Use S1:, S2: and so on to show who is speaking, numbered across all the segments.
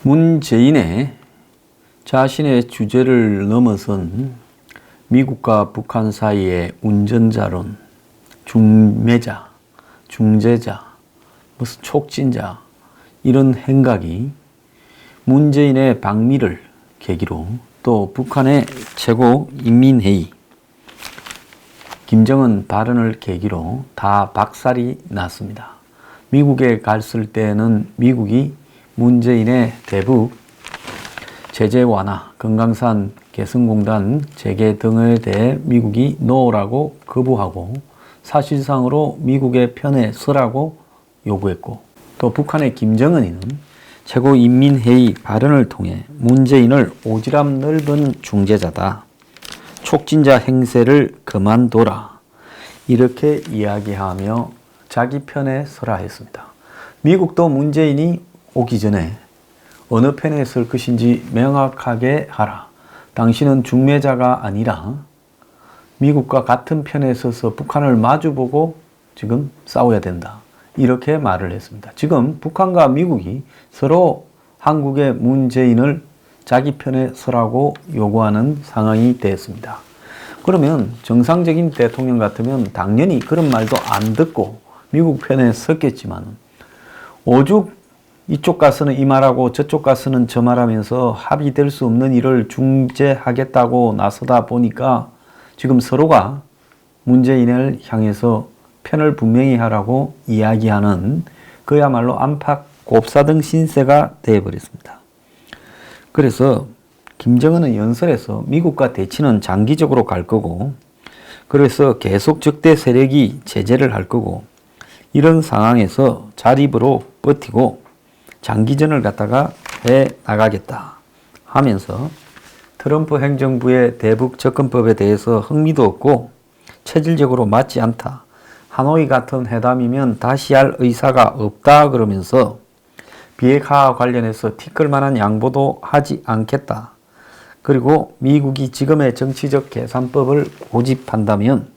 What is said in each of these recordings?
S1: 문재인의 자신의 주제를 넘어선 미국과 북한 사이의 운전자론, 중매자, 중재자, 무슨 촉진자 이런 행각이 문재인의 방미를 계기로 또 북한의 최고인민회의, 김정은 발언을 계기로 다 박살이 났습니다. 미국에 갔을 때는 미국이 문재인의 대북 제재 완화, 금강산 개성공단 재개 등에 대해 미국이 노라고 거부하고 사실상으로 미국의 편에 서라고 요구했고, 또 북한의 김정은이는 최고인민회의 발언을 통해 문재인을 오지랖 넓은 중재자다, 촉진자 행세를 그만둬라 이렇게 이야기하며 자기 편에 서라 했습니다. 미국도 문재인이 오기 전에 어느 편에 설 것인지 명확하게 하라. 당신은 중매자가 아니라 미국과 같은 편에 서서 북한을 마주보고 지금 싸워야 된다. 이렇게 말을 했습니다. 지금 북한과 미국이 서로 한국의 문재인을 자기 편에 서라고 요구하는 상황이 됐습니다. 그러면 정상적인 대통령 같으면 당연히 그런 말도 안 듣고 미국 편에 섰겠지만, 오죽 이쪽 가서는 이 말하고 저쪽 가서는 저 말하면서 합의될 수 없는 일을 중재하겠다고 나서다 보니까 지금 서로가 문재인을 향해서 편을 분명히 하라고 이야기하는 그야말로 안팎 곱사등 신세가 되어버렸습니다. 그래서 김정은은 연설에서 미국과 대치는 장기적으로 갈 거고, 그래서 계속 적대 세력이 제재를 할 거고, 이런 상황에서 자립으로 버티고 장기전을 갖다가 해 나가겠다 하면서 트럼프 행정부의 대북 접근법에 대해서 흥미도 없고 체질적으로 맞지 않다, 하노이 같은 회담이면 다시 할 의사가 없다 그러면서 비핵화 관련해서 티끌 만한 양보도 하지 않겠다. 그리고 미국이 지금의 정치적 계산법을 고집한다면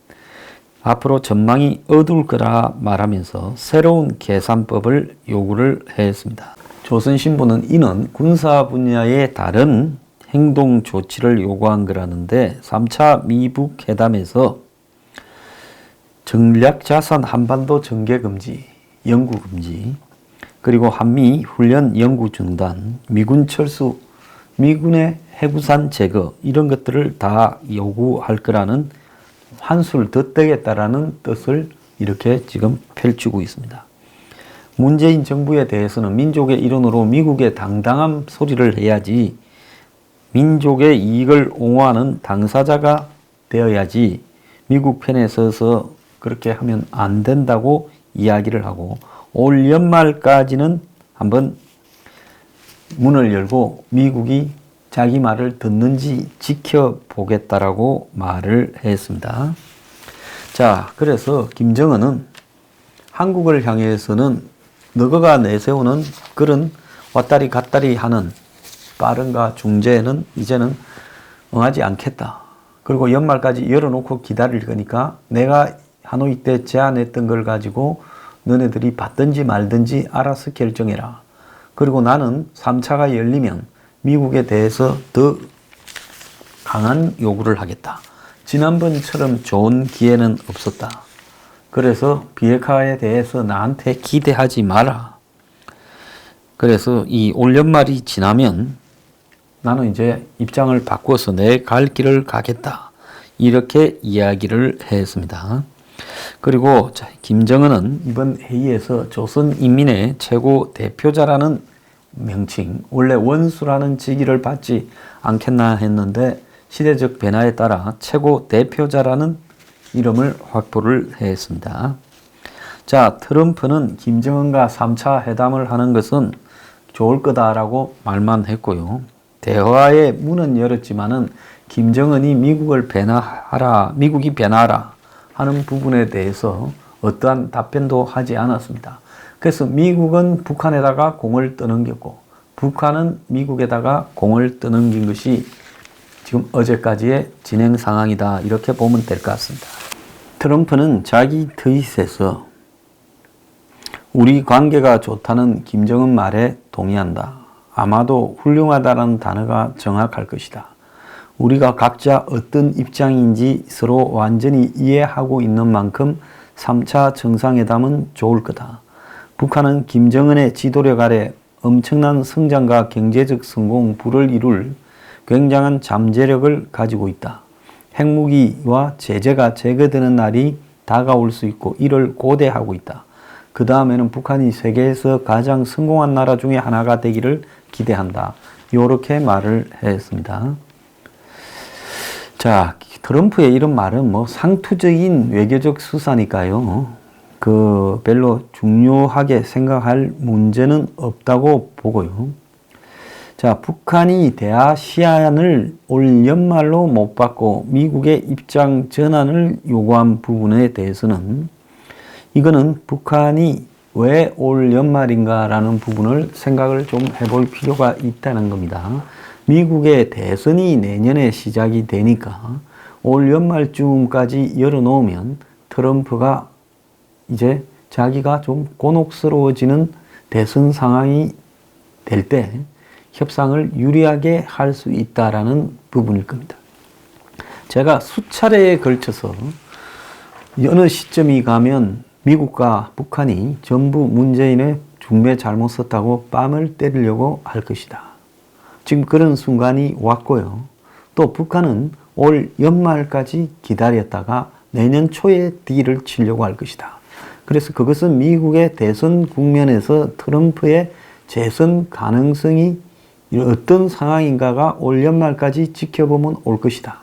S1: 앞으로 전망이 어두울 거라 말하면서 새로운 계산법을 요구를 했습니다. 조선신보는 이는 군사 분야의 다른 행동 조치를 요구한 거라는데, 3차 미북 회담에서 전략자산 한반도 전개 금지, 연구 금지, 그리고 한미 훈련 연구 중단, 미군 철수, 미군의 해구산 제거 이런 것들을 다 요구할 거라는, 한술 더 떼겠다라는 뜻을 이렇게 지금 펼치고 있습니다. 문재인 정부에 대해서는 민족의 일원으로 미국의 당당한 소리를 해야지, 민족의 이익을 옹호하는 당사자가 되어야지 미국 편에 서서 그렇게 하면 안 된다고 이야기를 하고, 올 연말까지는 한번 문을 열고 미국이 자기 말을 듣는지 지켜보겠다라고 말을 했습니다. 자, 그래서 김정은은 한국을 향해서는 너가 내세우는 그런 왔다리 갔다리 하는 빠른가 중재는 이제는 응하지 않겠다. 그리고 연말까지 열어놓고 기다릴 거니까 내가 하노이 때 제안했던 걸 가지고 너네들이 받든지 말든지 알아서 결정해라. 그리고 나는 3차가 열리면 미국에 대해서 더 강한 요구를 하겠다. 지난번처럼 좋은 기회는 없었다. 그래서 비핵화에 대해서 나한테 기대하지 마라. 그래서 이 올 연말이 지나면 나는 이제 입장을 바꿔서 내 갈 길을 가겠다. 이렇게 이야기를 했습니다. 그리고 김정은은 이번 회의에서 조선인민의 최고 대표자라는 명칭, 원래 원수라는 직위를 받지 않겠나 했는데 시대적 변화에 따라 최고 대표자라는 이름을 확보를 했습니다. 자, 트럼프는 김정은과 3차 회담을 하는 것은 좋을 거다라고 말만 했고요. 대화의 문은 열었지만은 김정은이 미국이 변화하라 하는 부분에 대해서 어떠한 답변도 하지 않았습니다. 그래서 미국은 북한에다가 공을 떠넘겼고 북한은 미국에다가 공을 떠넘긴 것이 지금 어제까지의 진행 상황이다. 이렇게 보면 될 것 같습니다. 트럼프는 자기 트윗에서 우리 관계가 좋다는 김정은 말에 동의한다. 아마도 훌륭하다는 단어가 정확할 것이다. 우리가 각자 어떤 입장인지 서로 완전히 이해하고 있는 만큼 3차 정상회담은 좋을 거다. 북한은 김정은의 지도력 아래 엄청난 성장과 경제적 성공, 부를 이룰 굉장한 잠재력을 가지고 있다. 핵무기와 제재가 제거되는 날이 다가올 수 있고 이를 고대하고 있다. 그 다음에는 북한이 세계에서 가장 성공한 나라 중에 하나가 되기를 기대한다. 이렇게 말을 했습니다. 자, 트럼프의 이런 말은 뭐 상투적인 외교적 수사니까요. 별로 중요하게 생각할 문제는 없다고 보고요. 자, 북한이 대아시안을 올 연말로 못 받고 미국의 입장 전환을 요구한 부분에 대해서는 이거는 북한이 왜 올 연말인가라는 부분을 생각을 좀 해볼 필요가 있다는 겁니다. 미국의 대선이 내년에 시작이 되니까 올 연말쯤까지 열어놓으면 트럼프가 이제 자기가 좀 곤혹스러워지는 대선 상황이 될 때 협상을 유리하게 할 수 있다라는 부분일 겁니다. 제가 수차례에 걸쳐서 어느 시점이 가면 미국과 북한이 전부 문재인의 중매 잘못 썼다고 뺨을 때리려고 할 것이다. 지금 그런 순간이 왔고요. 또 북한은 올 연말까지 기다렸다가 내년 초에 딜을 치려고 할 것이다. 그래서 그것은 미국의 대선 국면에서 트럼프의 재선 가능성이 어떤 상황인가가 올 연말까지 지켜보면 올 것이다.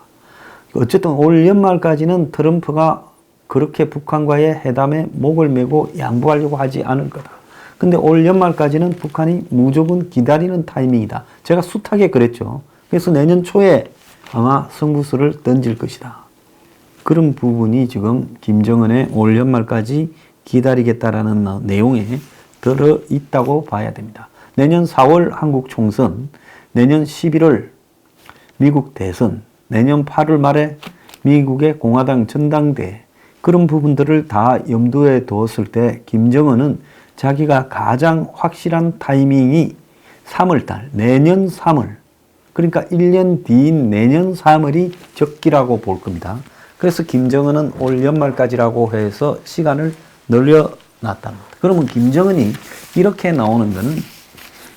S1: 어쨌든 올 연말까지는 트럼프가 그렇게 북한과의 회담에 목을 메고 양보하려고 하지 않을 거다. 근데 올 연말까지는 북한이 무조건 기다리는 타이밍이다. 제가 숱하게 그랬죠. 그래서 내년 초에 아마 승부수를 던질 것이다. 그런 부분이 지금 김정은의 올 연말까지 기다리겠다라는 내용에 들어있다고 봐야 됩니다. 내년 4월 한국 총선, 내년 11월 미국 대선, 내년 8월 말에 미국의 공화당 전당대회, 그런 부분들을 다 염두에 두었을 때 김정은은 자기가 가장 확실한 타이밍이 3월달, 내년 3월, 그러니까 1년 뒤인 내년 3월이 적기라고 볼 겁니다. 그래서 김정은은 올 연말까지라고 해서 시간을 늘려놨다는 겁니다. 그러면 김정은이 이렇게 나오는 것은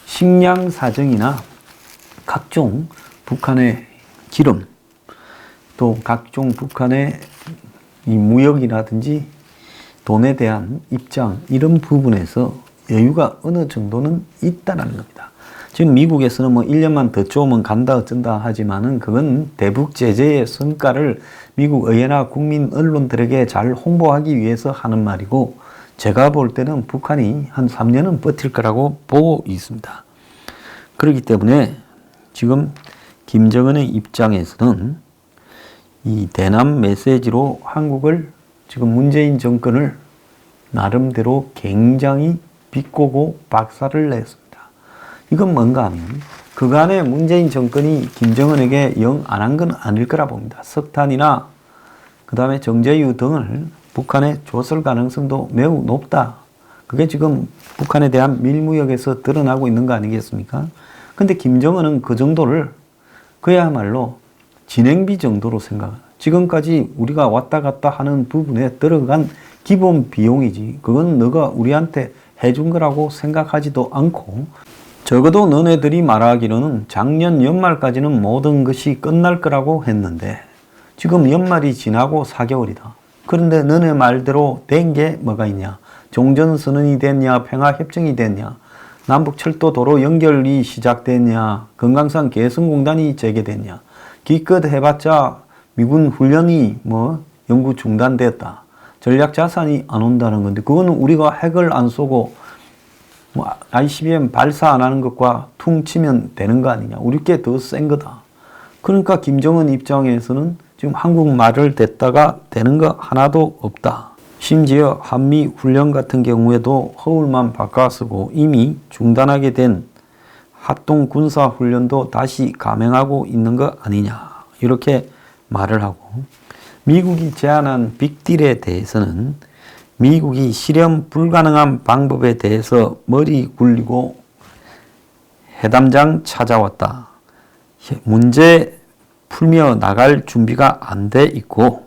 S1: 식량 사정이나 각종 북한의 기름, 또 각종 북한의 이 무역이라든지 돈에 대한 입장, 이런 부분에서 여유가 어느 정도는 있다는 겁니다. 지금 미국에서는 뭐 1년만 더 쪼으면 간다 어쩐다 하지만은 그건 대북 제재의 성과를 미국 의회나 국민 언론들에게 잘 홍보하기 위해서 하는 말이고, 제가 볼 때는 북한이 한 3년은 버틸 거라고 보고 있습니다. 그렇기 때문에 지금 김정은의 입장에서는 이 대남 메시지로 한국을, 지금 문재인 정권을 나름대로 굉장히 비꼬고 박살을 냈습니다. 이건 뭔가 하면 그간에 문재인 정권이 김정은에게 영 안 한 건 아닐 거라 봅니다. 석탄이나 그 다음에 정제유 등을 북한에 줬을 가능성도 매우 높다. 그게 지금 북한에 대한 밀무역에서 드러나고 있는 거 아니겠습니까? 근데 김정은은 그 정도를 그야말로 진행비 정도로 생각합니다. 지금까지 우리가 왔다 갔다 하는 부분에 들어간 기본 비용이지, 그건 너가 우리한테 해준 거라고 생각하지도 않고, 적어도 너네들이 말하기로는 작년 연말까지는 모든 것이 끝날 거라고 했는데 지금 연말이 지나고 4개월이다. 그런데 너네 말대로 된 게 뭐가 있냐? 종전선언이 됐냐? 평화협정이 됐냐? 남북철도 도로 연결이 시작됐냐? 금강산 개성공단이 재개됐냐? 기껏 해봤자 미군 훈련이 영구 중단됐다. 전략자산이 안 온다는 건데, 그거는 우리가 핵을 안 쏘고 ICBM 발사 안 하는 것과 퉁치면 되는 거 아니냐. 우리 게 더 센 거다. 그러니까 김정은 입장에서는 지금 한국말을 댔다가 되는 거 하나도 없다. 심지어 한미 훈련 같은 경우에도 허울만 바꿔쓰고 이미 중단하게 된 합동 군사 훈련도 다시 감행하고 있는 거 아니냐. 이렇게 말을 하고, 미국이 제안한 빅딜에 대해서는 미국이 실현 불가능한 방법에 대해서 머리 굴리고 회담장 찾아왔다. 문제 풀며 나갈 준비가 안 돼 있고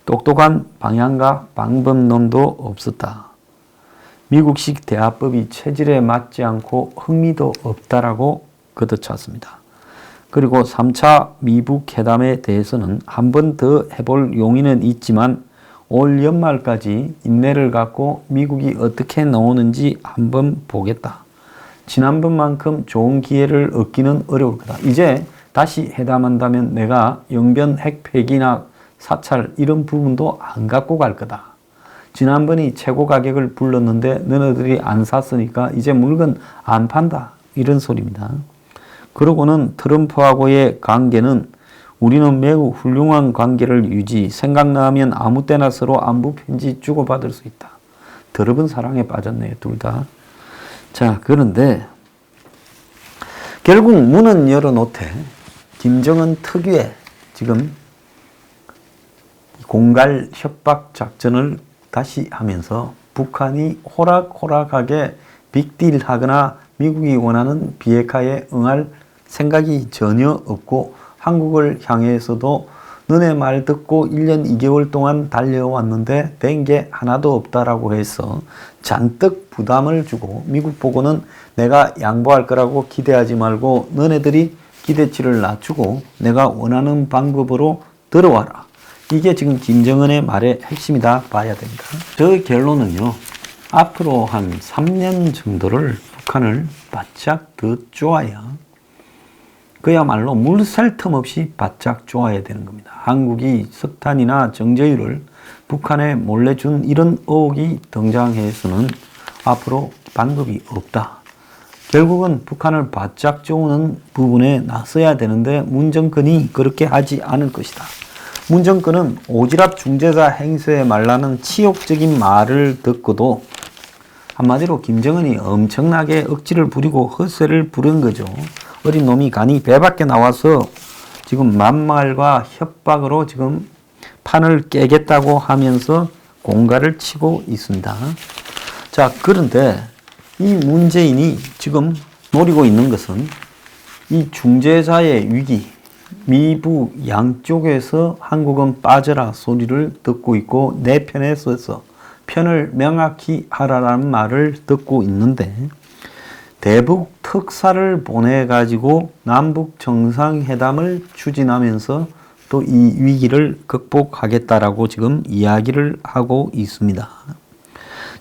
S1: 똑똑한 방향과 방법론도 없었다. 미국식 대화법이 체질에 맞지 않고 흥미도 없다라고 걷어찼습니다. 그리고 3차 미북 회담에 대해서는 한 번 더 해볼 용의는 있지만 올 연말까지 인내를 갖고 미국이 어떻게 나오는지 한번 보겠다. 지난번만큼 좋은 기회를 얻기는 어려울 거다. 이제 다시 회담한다면 내가 영변 핵 폐기나 사찰 이런 부분도 안 갖고 갈 거다. 지난번이 최고 가격을 불렀는데 너네들이 안 샀으니까 이제 물건 안 판다. 이런 소리입니다. 그러고는 트럼프하고의 관계는 우리는 매우 훌륭한 관계를 유지, 생각나면 아무 때나 서로 안부 편지 주고받을 수 있다. 더러운 사랑에 빠졌네요, 둘 다. 자, 그런데 결국 문은 열어놓되 김정은 특유의 지금 공갈 협박 작전을 다시 하면서 북한이 호락호락하게 빅딜하거나 미국이 원하는 비핵화에 응할 생각이 전혀 없고 한국을 향해서도 너네 말 듣고 1년 2개월 동안 달려왔는데 된 게 하나도 없다라고 해서 잔뜩 부담을 주고 미국 보고는 내가 양보할 거라고 기대하지 말고 너네들이 기대치를 낮추고 내가 원하는 방법으로 들어와라. 이게 지금 김정은의 말의 핵심이다 봐야 됩니다. 저 결론은요. 앞으로 한 3년 정도를 북한을 바짝 더 쪼아야 그야말로 물 샐 틈 없이 바짝 쪼아야 되는 겁니다. 한국이 석탄이나 정제유를 북한에 몰래 준 이런 의혹이 등장해서는 앞으로 방법이 없다. 결국은 북한을 바짝 쪼우는 부분에 나서야 되는데 문 정권이 그렇게 하지 않을 것이다. 문 정권은 오지랖 중재자 행세에 말라는 치욕적인 말을 듣고도 한마디로 김정은이 엄청나게 억지를 부리고 헛새를 부른 거죠. 어린 놈이 간이 배 밖에 나와서 지금 만말과 협박으로 지금 판을 깨겠다고 하면서 공갈을 치고 있습니다. 자, 그런데 이 문재인이 지금 노리고 있는 것은 이 중재자의 위기, 미북 양쪽에서 한국은 빠져라 소리를 듣고 있고 내 편에 서서 편을 명확히 하라는 말을 듣고 있는데 대북 특사를 보내가지고 남북 정상회담을 추진하면서 또 이 위기를 극복하겠다라고 지금 이야기를 하고 있습니다.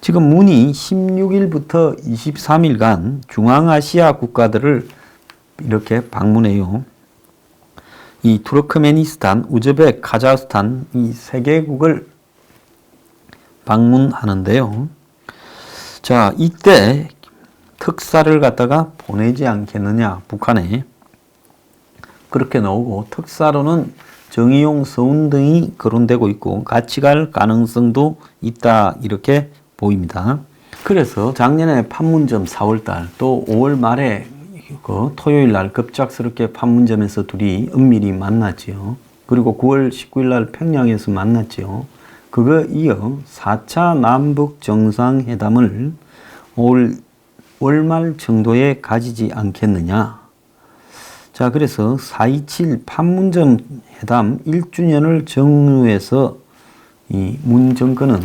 S1: 지금 문이 16일부터 23일간 중앙아시아 국가들을 이렇게 방문해요. 이 투르크메니스탄, 우즈벡, 카자흐스탄 이 세 개국을 방문하는데요. 자, 이때 특사를 갖다가 보내지 않겠느냐, 북한에. 그렇게 나오고 특사로는 정의용, 서훈 등이 거론되고 있고 같이 갈 가능성도 있다 이렇게 보입니다. 그래서 작년에 판문점 4월달 또 5월 말에 그 토요일 날 급작스럽게 판문점에서 둘이 은밀히 만났지요. 그리고 9월 19일 날 평양에서 만났지요. 그거 이어 4차 남북 정상회담을 올 월말 정도에 가지지 않겠느냐. 자, 그래서 4.27 판문점 회담 1주년을 정유해서 이 문 정권은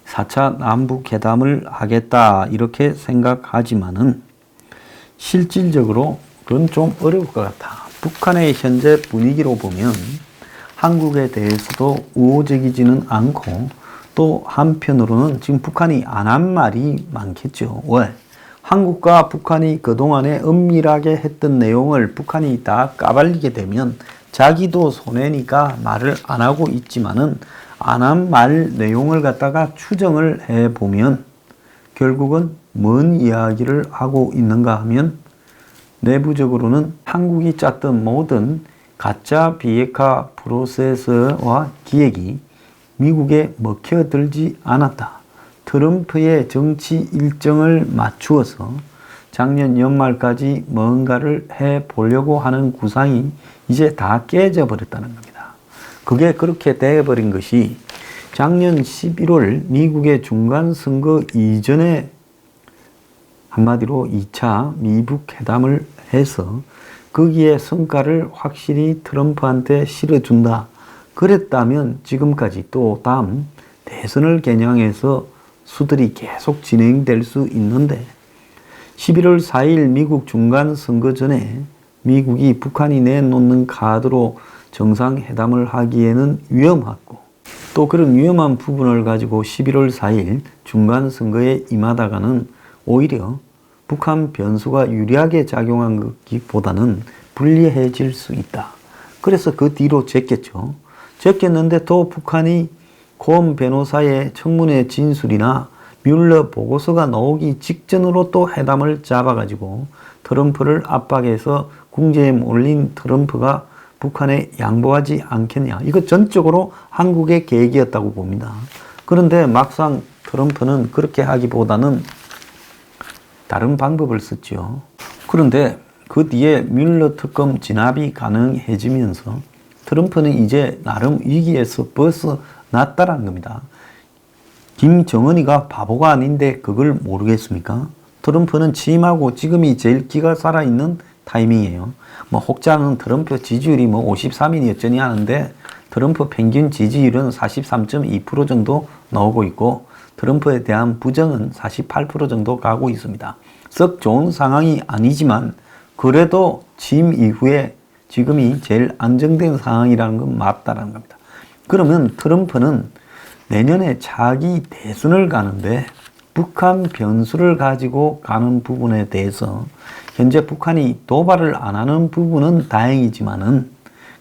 S1: 4차 남북 회담을 하겠다 이렇게 생각하지만은 실질적으로 그건 좀 어려울 것 같아. 북한의 현재 분위기로 보면 한국에 대해서도 우호적이지는 않고 또 한편으로는 지금 북한이 안 한 말이 많겠죠. 왜? 한국과 북한이 그동안에 은밀하게 했던 내용을 북한이 다 까발리게 되면 자기도 손해니까 말을 안 하고 있지만은 안 한 말 내용을 갖다가 추정을 해보면 결국은 뭔 이야기를 하고 있는가 하면 내부적으로는 한국이 짰던 모든 가짜 비핵화 프로세스와 기획이 미국에 먹혀들지 않았다. 트럼프의 정치 일정을 맞추어서 작년 연말까지 뭔가를 해보려고 하는 구상이 이제 다 깨져버렸다는 겁니다. 그게 그렇게 돼버린 것이 작년 11월 미국의 중간선거 이전에 한마디로 2차 미북 회담을 해서 거기에 성과를 확실히 트럼프한테 실어준다. 그랬다면 지금까지 또 다음 대선을 겨냥해서 수들이 계속 진행될 수 있는데 11월 4일 미국 중간선거 전에 미국이 북한이 내놓는 카드로 정상회담을 하기에는 위험하고 또 그런 위험한 부분을 가지고 11월 4일 중간선거에 임하다가는 오히려 북한 변수가 유리하게 작용한 것보다는 불리해질 수 있다. 그래서 그 뒤로 제꼈죠. 제꼈는데 또 북한이 곰 변호사의 청문회 진술이나 뮬러 보고서가 나오기 직전으로 또 회담을 잡아가지고 트럼프를 압박해서 궁지에 몰린 트럼프가 북한에 양보하지 않겠냐. 이거 전적으로 한국의 계획이었다고 봅니다. 그런데 막상 트럼프는 그렇게 하기보다는 다른 방법을 썼죠. 그런데 그 뒤에 뮬러 특검 진압이 가능해지면서 트럼프는 이제 나름 위기에서 벗어났다라는 겁니다. 김정은이가 바보가 아닌데 그걸 모르겠습니까? 트럼프는 취임하고 지금이 제일 기가 살아있는 타이밍이에요. 혹자는 트럼프 지지율이 53이니 어쩌니 하는데 트럼프 평균 지지율은 43.2% 정도 나오고 있고 트럼프에 대한 부정은 48% 정도 가고 있습니다. 썩 좋은 상황이 아니지만 그래도 취임 이후에 지금이 제일 안정된 상황이라는 건 맞다라는 겁니다. 그러면 트럼프는 내년에 차기 대선을 가는데 북한 변수를 가지고 가는 부분에 대해서 현재 북한이 도발을 안 하는 부분은 다행이지만은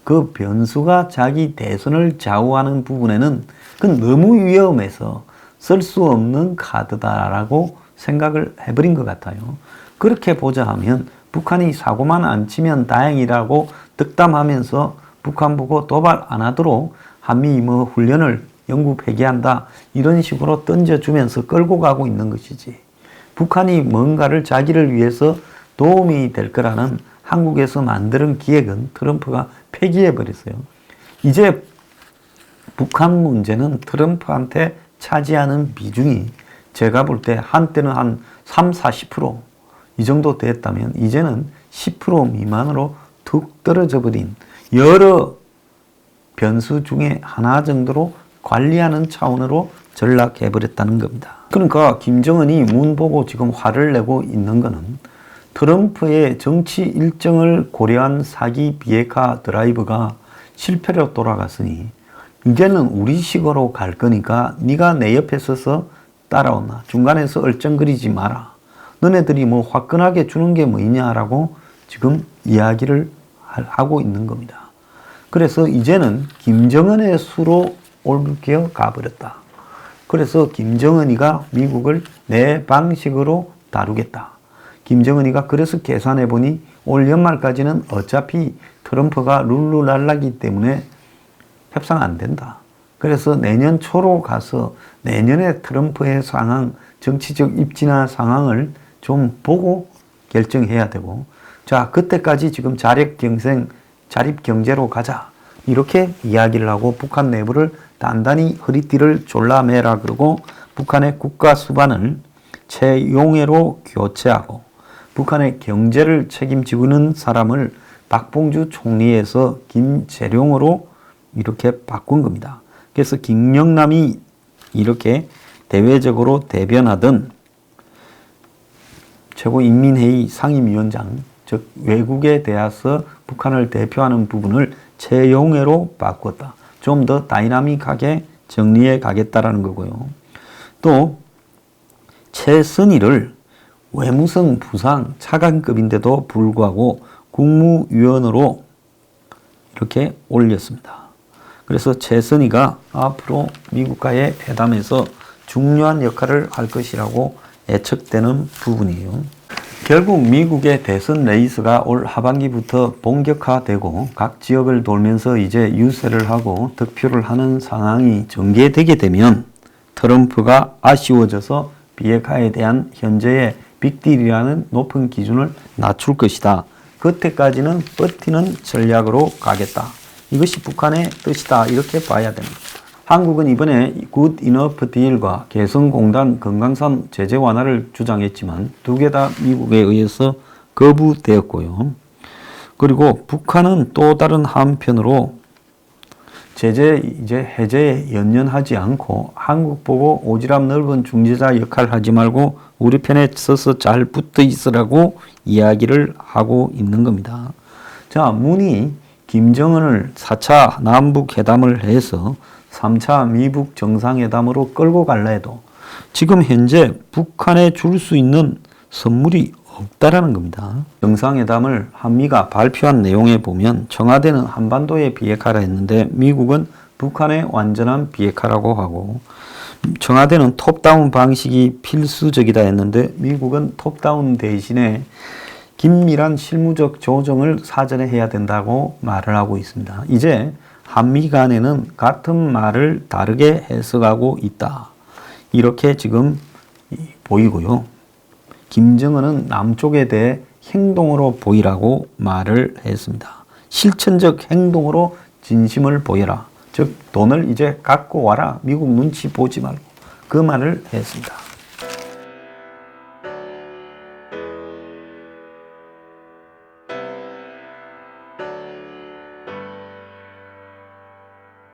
S1: 그 변수가 자기 대선을 좌우하는 부분에는 그건 너무 위험해서 쓸 수 없는 카드다라고 생각을 해버린 것 같아요. 그렇게 보자 하면 북한이 사고만 안 치면 다행이라고 득담하면서 북한 보고 도발 안 하도록 한미 훈련을 영구 폐기한다 이런 식으로 던져주면서 끌고 가고 있는 것이지 북한이 뭔가를 자기를 위해서 도움이 될 거라는 한국에서 만드는 기획은 트럼프가 폐기해버렸어요. 이제 북한 문제는 트럼프한테 차지하는 비중이 제가 볼 때 한때는 한 30-40% 이 정도 됐다면 이제는 10% 미만으로 툭 떨어져 버린 여러 변수 중에 하나 정도로 관리하는 차원으로 전락해버렸다는 겁니다. 그러니까 김정은이 문 보고 지금 화를 내고 있는 거는 트럼프의 정치 일정을 고려한 사기 비핵화 드라이브가 실패로 돌아갔으니 이제는 우리식으로 갈 거니까 네가 내 옆에 서서 따라오나 중간에서 얼쩡거리지 마라. 너네들이 화끈하게 주는 게 있냐라고 지금 이야기를 하고 있는 겁니다. 그래서 이제는 김정은의 수로 올겨 가버렸다. 그래서 김정은이가 미국을 내 방식으로 다루겠다. 김정은이가 그래서 계산해 보니 올 연말까지는 어차피 트럼프가 룰루랄라기 때문에 협상 안 된다. 그래서 내년 초로 가서 내년에 트럼프의 상황, 정치적 입지나 상황을 좀 보고 결정해야 되고 자 그때까지 지금 자립경제로 가자. 이렇게 이야기를 하고 북한 내부를 단단히 허리띠를 졸라매라 그러고 북한의 국가 수반을 최용해로 교체하고 북한의 경제를 책임지고는 사람을 박봉주 총리에서 김재룡으로 이렇게 바꾼 겁니다. 그래서 김영남이 이렇게 대외적으로 대변하던 최고인민회의 상임위원장 즉 외국에 대해서 북한을 대표하는 부분을 최용해로 바꿨다. 좀 더 다이나믹하게 정리해 가겠다라는 거고요. 또 최선희를 외무성 부상 차관급인데도 불구하고 국무위원으로 이렇게 올렸습니다. 그래서 최선희가 앞으로 미국과의 회담에서 중요한 역할을 할 것이라고 예측되는 부분이에요. 결국 미국의 대선 레이스가 올 하반기부터 본격화되고 각 지역을 돌면서 이제 유세를 하고 득표를 하는 상황이 전개되게 되면 트럼프가 아쉬워져서 비핵화에 대한 현재의 빅딜이라는 높은 기준을 낮출 것이다. 그때까지는 버티는 전략으로 가겠다. 이것이 북한의 뜻이다. 이렇게 봐야 됩니다. 한국은 이번에 굿 이너프 딜과 개성공단 금강산 제재 완화를 주장했지만 두 개 다 미국에 의해서 거부되었고요. 그리고 북한은 또 다른 한편으로 제재 해제에 연연하지 않고 한국 보고 오지랖 넓은 중재자 역할 하지 말고 우리 편에 서서 잘 붙어 있으라고 이야기를 하고 있는 겁니다. 자, 문이 김정은을 4차 남북 회담을 해서 3차 미북 정상회담으로 끌고 갈라 해도 지금 현재 북한에 줄 수 있는 선물이 없다라는 겁니다. 정상회담을 한미가 발표한 내용에 보면 청와대는 한반도에 비핵화라 했는데 미국은 북한의 완전한 비핵화라고 하고, 청와대는 톱다운 방식이 필수적이다 했는데 미국은 톱다운 대신에 긴밀한 실무적 조정을 사전에 해야 된다고 말을 하고 있습니다. 이제 한미 간에는 같은 말을 다르게 해석하고 있다, 이렇게 지금 보이고요. 김정은은 남쪽에 대해 행동으로 보이라고 말을 했습니다. 실천적 행동으로 진심을 보여라. 즉 돈을 이제 갖고 와라. 미국 눈치 보지 말고, 그 말을 했습니다.